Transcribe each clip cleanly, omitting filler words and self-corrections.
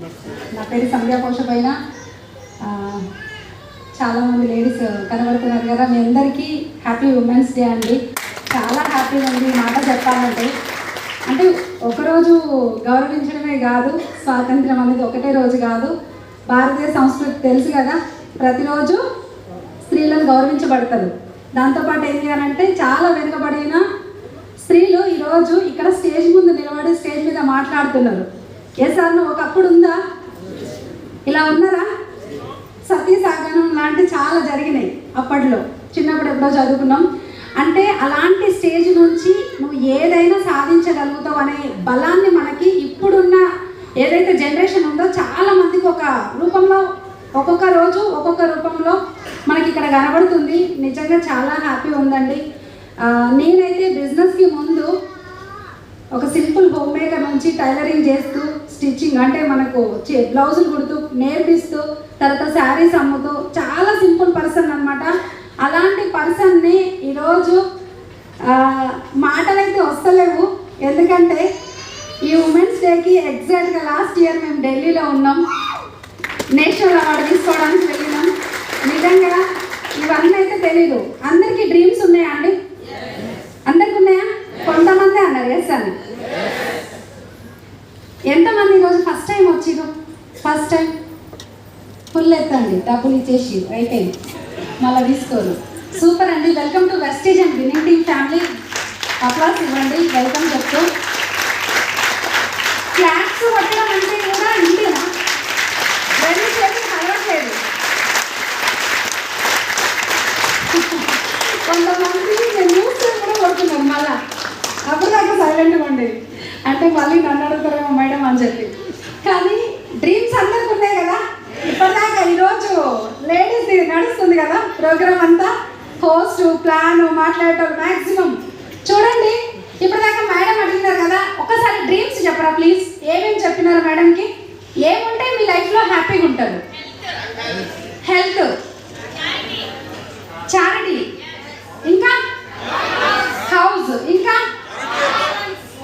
నా పేరు సంధ్యా పోషపైన. చాలామంది లేడీస్ కనబడుతున్నారు కదా, మీ అందరికీ హ్యాపీ ఉమెన్స్ డే అండి. చాలా హ్యాపీగా ఉంది ఈ మాట చెప్పాలంటే. అంటే ఒకరోజు గౌరవించడమే కాదు, స్వాతంత్రం అనేది ఒకటే రోజు కాదు. భారతీయ సంస్కృతి తెలుసు కదా, ప్రతిరోజు స్త్రీలను గౌరవించబడతారు. దాంతోపాటు ఏంటి అని అంటే, చాలా వెనుకబడిన స్త్రీలు ఈరోజు ఇక్కడ స్టేజ్ ముందు నిలబడి స్టేజ్ మీద మాట్లాడుతున్నారు. ఏ సార్ ఒకప్పుడు ఉందా? ఇలా ఉన్నారా? సతీసాగనం లాంటి చాలా జరిగినాయి అప్పట్లో, చిన్నప్పుడు ఎప్పుడో చదువుకున్నాం. అంటే అలాంటి స్టేజ్ నుంచి నువ్వు ఏదైనా సాధించగలుగుతావు అనే బలాన్ని మనకి ఇప్పుడున్న ఏదైతే జనరేషన్ ఉందో చాలా మందికి ఒక రూపంలో, ఒక్కొక్క రోజు ఒక్కొక్క రూపంలో మనకి ఇక్కడ కనబడుతుంది. నిజంగా చాలా హ్యాపీ ఉందండి. నేనైతే బిజినెస్కి ముందు ఒక సింపుల్ హోమ్ మేకర్ నుంచి టైలరింగ్ చేస్తూ, స్టిచ్చింగ్ అంటే మనకు బ్లౌజులు కుడుతూ నేర్పిస్తూ, తర్వాత శారీస్ అమ్ముతూ చాలా సింపుల్ పర్సన్ అనమాట. అలాంటి పర్సన్ని ఈరోజు మాటలైతే వస్తలేవు. ఎందుకంటే ఈ ఉమెన్స్ డేకి ఎగ్జాక్ట్గా లాస్ట్ ఇయర్ మేము ఢిల్లీలో ఉన్నాం, నేషనల్ అవార్డు తీసుకోవడానికి వెళ్ళినాం. నిజంగా ఇవన్నీ అయితే తెలీదు. అందరికీ డ్రీమ్స్ ఉన్నాయా అండి? అందరికి ఉన్నాయా? కొంతమంది అన్నారు ఎస్ అని. ఎంతమంది ఈరోజు ఫస్ట్ టైం వచ్చిరు? ఫస్ట్ టైం ఫుల్ ఎత్తండి, డబ్బులు ఇచ్చేసి అయిపోయింది, మళ్ళీ తీసుకోరు. సూపర్ అండి. Welcome to Vestige and winning team family. Applause ఇవ్వండి, వెల్కమ్ చెప్తూ. ఫ్లాట్స్ కొట్టడం అంటే కూడా ఇంటినా రెండు చేతులు కలవట్లేదు. కొంతమంది నేను న్యూస్ కూడా కొడుతున్నాను, మళ్ళా అప్పుడు దాకా సైలెంట్గా ఉండేది. అంటే మళ్ళీ నన్ను అడుగుతారేమో మేడం అని చెప్పి. కానీ డ్రీమ్స్ అందరికి ఉన్నాయి కదా. ఇప్పటిదాకా ఈరోజు లేడీస్ నడుస్తుంది కదా ప్రోగ్రామ్ అంతా, హోస్ట్ ప్లాన్ మాట్లాడేటోళ్ళు మ్యాక్సిమం. చూడండి ఇప్పటిదాకా మేడం అడిగినారు కదా, ఒకసారి డ్రీమ్స్ చెప్పరా ప్లీజ్. ఏమేమి చెప్పినారు మేడంకి? ఏముంటే మీ లైఫ్లో హ్యాపీగా ఉంటారు? హెల్త్, చారిటీ, ఇంకా హౌస్, ఇంకా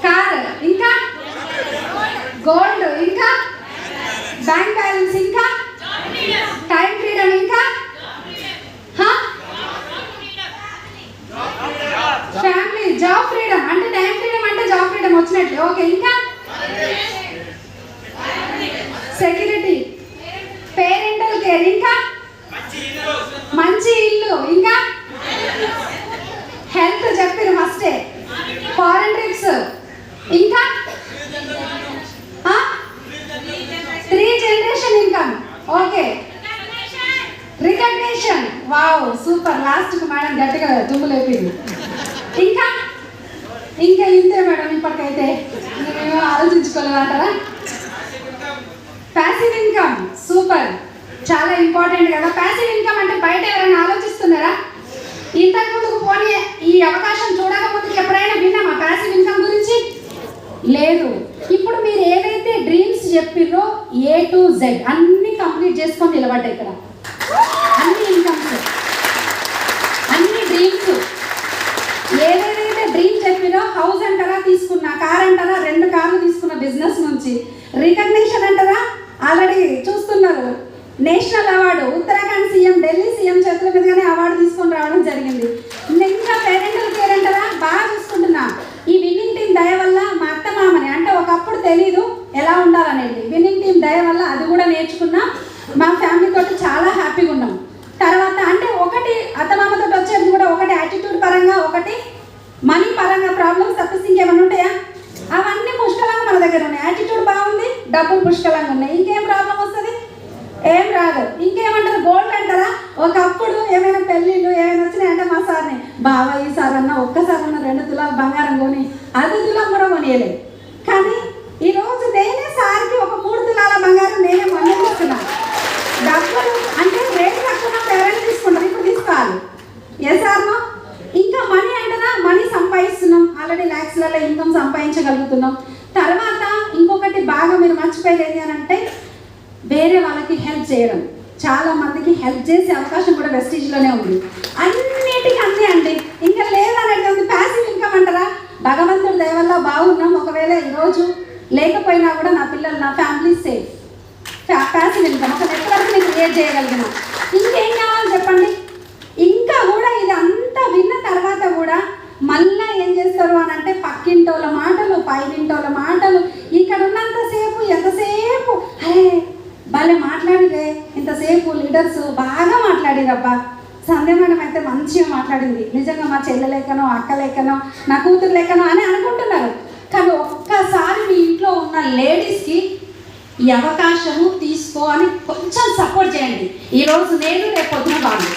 కార్, ఇంకా గోల్డ్, ఇంకా బ్యాంక్ బ్యాలెన్స్, ఇంకా టైం ఫ్రీడమ్, ఇంకా ఫ్యామిలీ, జాబ్ ఫ్రీడమ్. అంటే టైం ఫ్రీడమ్ అంటే జాబ్ ఫ్రీడమ్ వచ్చినట్లే. ఓకే, ఇంకా సెక్యూరిటీ, పేరెంటల్ కేర్, ఇంకా మంచి ఇల్లు, ఇంకా హెల్త్ చెప్పారు ఫస్టే, ఫారెన్ ట్రిప్స్, ఇంకా 3 generation income. Okay, recognition. Wow super. లాస్ట్కి మేడం గట్టిగా దుమ్ము లేపింది. ఇంకా ఇంకా ఇంతే మేడం ఇప్పటికైతే, మేము ఆలోచించుకోలేదంటారా? Passive income. సూపర్, చాలా ఇంపార్టెంట్ కదా. ప్యాసివ్ ఇన్కమ్ అంటే బయట ఎవరైనా ఆలోచిస్తున్నారా? ఇంతకు ముందుకు పోనీ ఈ అవకాశం చూడకపోతే ఎప్పుడైనా విన్నామా ప్యాసివ్ ఇన్కమ్ గురించి? లేదు. ఇప్పుడు మీరు ఏదైతే డ్రీమ్స్ చెప్పిరో A to Z అన్ని కంప్లీట్ చేసుకొని నిలబడ్డాయి ఇక్కడ. అన్ని ఇన్కమ్స్, అన్ని డ్రీమ్స్. ఏదైతే డ్రీమ్ చెప్పిరో, హౌస్ అంటారా తీసుకున్న, కార్ అంటారా 2 కార్లు తీసుకున్న బిజినెస్ నుంచి, రికగ్నిషన్ అంటారా ఆల్రెడీ చూస్తున్నారు, national award Uttarakhand CM, Delhi CM చేతుల మీదుగానే అవార్డు తీసుకొని రావడం జరిగింది. ఇంకా పేరెంటల్ కేర్ అంటారా బాగా చూసుకుంటున్నా. ఈ విన్నింగ్ టీం దయ వల్ల మా అత్త మామని, అంటే ఒకప్పుడు తెలీదు ఎలా ఉండాలనేది, విన్నింగ్ టీం దయ వల్ల అది కూడా నేర్చుకున్నా. మా ఫ్యామిలీతో చాలా హ్యాపీగా ఉన్నాం. తర్వాత అంటే ఒకటి అత్తమామతో వచ్చేది కూడా ఒకటి యాటిట్యూడ్ పరంగా, ఒకటి మనీ పరంగా ప్రాబ్లమ్స్ తప్పిస్తే ఇంకేమైనా ఉంటాయా? అవన్నీ పుష్కలంగా మన దగ్గర ఉన్నాయి. యాటిట్యూడ్ బాగుంది, డబ్బులు పుష్కలంగా ఉన్నాయి, ఇంకేం ప్రాబ్లం వస్తుంది? ఏం రాదు. ఇంకేమంటారు? గోల్డ్ అంటారా? ఒకప్పుడు ఏమైనా పెళ్ళిళ్ళు ఏమైనా వచ్చినాయంటే మా సార్ని, బావా ఈసారి అన్న ఒక్కసారన్నా 2 తులాలు బంగారం కొని 5 తులాలు కూడా కొనియలేదు. కానీ ఈరోజు నేనే సార్కి ఒక 3 తులాల బంగారం నేనే కొనిస్తున్నాను. డబ్బులు అంటే రేటు తక్కువ ఎవరైనా తీసుకుంటారు, ఇప్పుడు తీసుకోవాలి. ఎస్ ఆర్నో? ఇంకా మనీ అంటారా? మనీ సంపాదిస్తున్నాం, ఆల్రెడీ ల్యాక్స్లలో ఇన్కమ్ సంపాదించగలుగుతున్నాం. తర్వాత ఇంకొకటి బాగా మీరు మర్చిపోయేది అని అంటే, వేరే వాళ్ళకి హెల్ప్ చేయడం. చాలా మందికి హెల్ప్ చేసే అవకాశం కూడా వెస్టీజ్లోనే ఉంది. అన్నిటికీ అన్నీ అండి. ఇంకా లేదనేది ప్యాసివ్ ఇన్కమ్ అంటారా? భగవంతుడి దయ వల్ల బాగున్నాం. ఒకవేళ ఈరోజు లేకపోయినా కూడా నా పిల్లలు, నా ఫ్యామిలీ సేఫ్. ప్యాసివ్ ఇన్కమ్ ఒక నెట్వర్క్ నేను క్రియేట్ చేయగలిగిన. ఇంకేం కావాలి చెప్పండి? ఇంకా కూడా ఇది అంతా విన్న తర్వాత కూడా మళ్ళీ ఏం చేస్తారు అని అంటే పక్కింటోళ్ళ మాటలు, పైనింటోళ్ళ మాటలు, ఇక్కడ ఉన్నంతసేపు ఎంతసేపు అరే భలే మాట్లాడిరే, ఇంతసేపు లీడర్స్ బాగా మాట్లాడిరబ్బా, సంధ్య మేడం అయితే మంచిగా మాట్లాడింది, నిజంగా మా చెల్లె లెక్కనో అక్క లెక్కనో నా కూతురు లెక్కనో అని అనుకుంటున్నారు. కానీ ఒక్కసారి మీ ఇంట్లో ఉన్న లేడీస్కి ఈ అవకాశము తీసుకో అని కొంచెం సపోర్ట్ చేయండి. ఈరోజు నేను, రేపు పొద్దున వాళ్ళు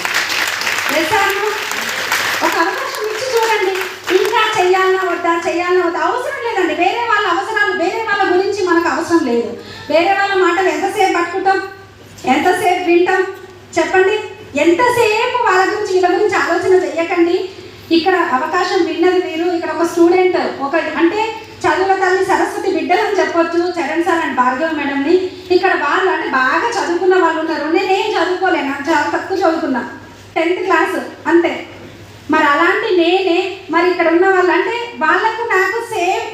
ఒక అవకాశం ఇచ్చి చూడండి. ఇంకా చెయ్యాలన్నా వద్దా అవసరం లేదండి. వేరే వాళ్ళ అవసరాలు, వేరే వాళ్ళ గురించి మనకు అవసరం లేదు. వేరే వాళ్ళ మాటలు ఎంతసేపు పట్టుకుంటాం, ఎంతసేపు వింటాం చెప్పండి? ఎంతసేపు వాళ్ళ గురించి వీళ్ళ గురించి ఆలోచన చెయ్యకండి. ఇక్కడ అవకాశం విన్నది మీరు. ఇక్కడ ఒక స్టూడెంట్ అంటే చదువుల తల్లి సరస్వతి బిడ్డలు అని చెప్పొచ్చు, చరణ్ సార్ అండ్ భార్గవ మేడంని. ఇక్కడ వాళ్ళు అంటే బాగా చదువుకున్న వాళ్ళు ఉన్నారు. నేనేం చదువుకోలేను, నాకు చాలా తక్కువ చదువుకున్నా, 10th క్లాస్ అంతే. మరి అలాంటి నేనే మరి ఇక్కడ ఉన్న వాళ్ళు అంటే వాళ్ళకు నాకు సేమ్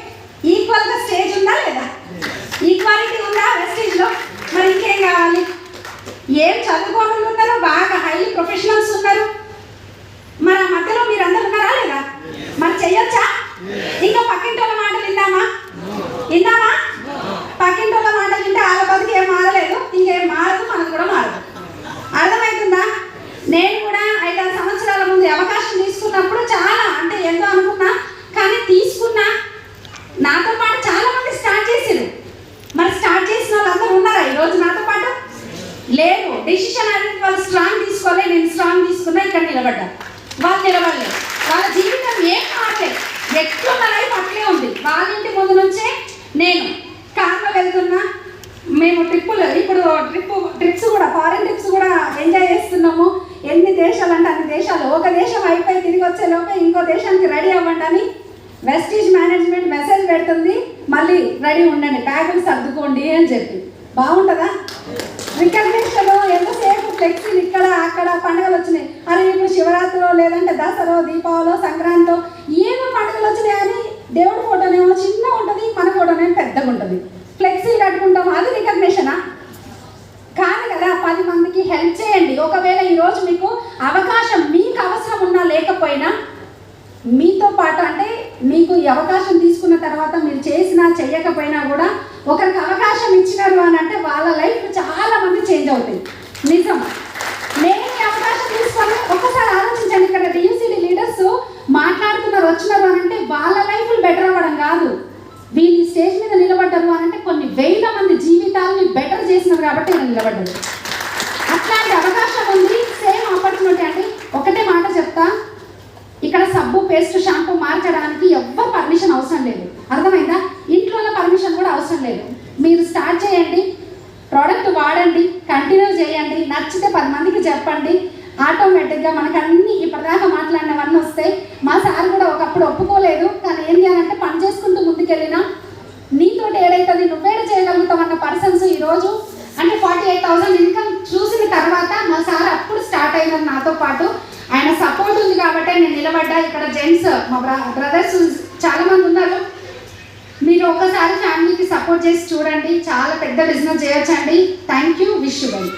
ఈక్వల్గా స్టేజ్ ఉందా లేదా? ఈక్వాలిటీ ఉందా వెస్టేజ్లో? మరి ఇంకేం కావాలి? ఏం చదువుకోని ఉన్నారు, బాగా హైలీ ప్రొఫెషనల్స్ ఉన్నారు. మరి ఆ మధ్యలో మీరు అందరు ఉన్నారా లేదా? మరి చెయ్యొచ్చా? ఇంకా పక్కింటోళ్ళ మాటలు విందామా? పక్కింటోళ్ళ మాటలు వింటే వాళ్ళ బతికి ఏం మారలేదు, ఇంకేం మారదు, మనకు కూడా మారదు. అర్థమవుతుందా? నేను కూడా 5-6 సంవత్సరాల ముందు అవకాశం తీసుకున్నప్పుడు చాలా అంటే ఎంతో అనుకున్నా, కానీ తీసుకున్నా. నాతో పాటు చాలా మంది స్టార్ట్ చేసారు. మరి స్టార్ట్ చేసిన వాళ్ళందరూ ఉన్నారా ఈరోజు నాతో పాటు? లేదు. డెసిషన్ అనేది వాళ్ళు స్ట్రాంగ్ తీసుకోలే, నేను స్ట్రాంగ్ తీసుకున్నా, ఇక్కడ నిలబడ్డా. వాళ్ళు నిలబడలేదు. వాళ్ళ జీవితం ఏం మారలేదు, ఎట్లున్న లైఫ్ అట్లే ఉంది. వాళ్ళ ఇంటి ముందు నుంచే నేను కార్లో వెళ్తున్నా. మేము ట్రిప్స్ కూడా ఫారెన్ ట్రిప్స్ కూడా ఎంజాయ్ చేస్తున్నాము. ఎన్ని దేశాలు అంటే అన్ని దేశాలు. ఒక దేశం అయిపోయి తిరిగి వచ్చే లోపే ఇంకో దేశానికి రెడీ అవ్వండి అని వెస్టీజ్ మేనేజ్మెంట్ మెసేజ్ పెడుతుంది, మళ్ళీ రెడీ ఉండండి, బ్యాగులు సర్దుకోండి అని చెప్పి. బాగుంటుందా? రికగ్నిషన్ ఎంతసేపు ఫ్లెక్సీలు ఇక్కడ అక్కడ పండుగలు వచ్చినాయి. అరే ఇప్పుడు శివరాత్రిలో లేదంటే దసరా, దీపావళి, సంక్రాంతిలో ఏమో పండుగలు వచ్చినాయని దేవుడి ఫోటోనేమో చిన్నగా ఉంటుంది, మన ఫోటోనేమో పెద్దగా ఉంటుంది. ఫ్లెక్సీలు కట్టుకుంటాం, అది రికగ్నిషనా? కాదు కదా. 10 మందికి హెల్ప్ చేయండి. ఒకవేళ ఈరోజు మీకు అవకాశం, మీకు అవసరం ఉన్నా లేకపోయినా, మీతో పాటు అంటే మీకు ఈ అవకాశం తీసుకున్న తర్వాత మీరు చేసినా చెయ్యకపోయినా కూడా ఒకరికి అవకాశం ఇచ్చినారు అని అంటే వాళ్ళ లైఫ్ చాలా మంది చేంజ్ అవుతాయి. నిజం. నేను ఈ అవకాశం తీసుకొని ఒక్కసారి ఆలోచించండి. ఇక్కడ డియూసీడీ లీడర్స్ మాట్లాడుతున్నారు, వచ్చినారు అని అంటే వాళ్ళ లైఫ్లు బెటర్ అవ్వడం కాదు, వీళ్ళు ఈ స్టేజ్ మీద నిలబడ్డారు అని అంటే కొన్ని వేల మంది జీవితాలని బెటర్ చేసినారు కాబట్టి నేను నిలబడ్డాను. అట్లాంటి అవకాశం ఉంది. సేమ్ ఆపర్చునిటీ అండి. ఒకటే మాట చెప్తా, ఇక్కడ సబ్బు, పేస్ట్, షాంపూ మార్చడానికి ఎవ్వరు పర్మిషన్ అవసరం లేదు. అర్థమైందా? ఇంట్లో పర్మిషన్ కూడా అవసరం లేదు. మీరు స్టార్ట్ చేయండి, ప్రోడక్ట్ వాడండి, కంటిన్యూ చేయండి, నచ్చితే 10 మందికి చెప్పండి. ఆటోమేటిక్గా మనకు అన్ని ఇప్పటిదాకా మాట్లాడినవన్నీ వస్తాయి. మా సార్ కూడా ఒకప్పుడు ఒప్పుకోలేదు, కానీ ఏం చేయాలంటే పని చేసుకుంటూ ముందుకెళ్ళినా నీతోటి ఏడైతుంది, నువ్వేడ చేయగలుగుతావు అన్న పర్సన్స్ ఈరోజు అంటే 48,000 ఇన్కమ్ చూసిన తర్వాత మా సార్ అప్పుడు స్టార్ట్ అయినారు నాతో పాటు. ఆయన సపోర్ట్ ఉంది కాబట్టి నేను నిలబడ్డా. ఇక్కడ జెంట్స్ మా బ్రదర్స్ చాలా మంది ఉన్నారు. మీరు ఒకసారి ఫ్యామిలీకి సపోర్ట్ చేసి చూడండి, చాలా పెద్ద బిజినెస్ చేయొచ్చండి. Thank you. Wish you well.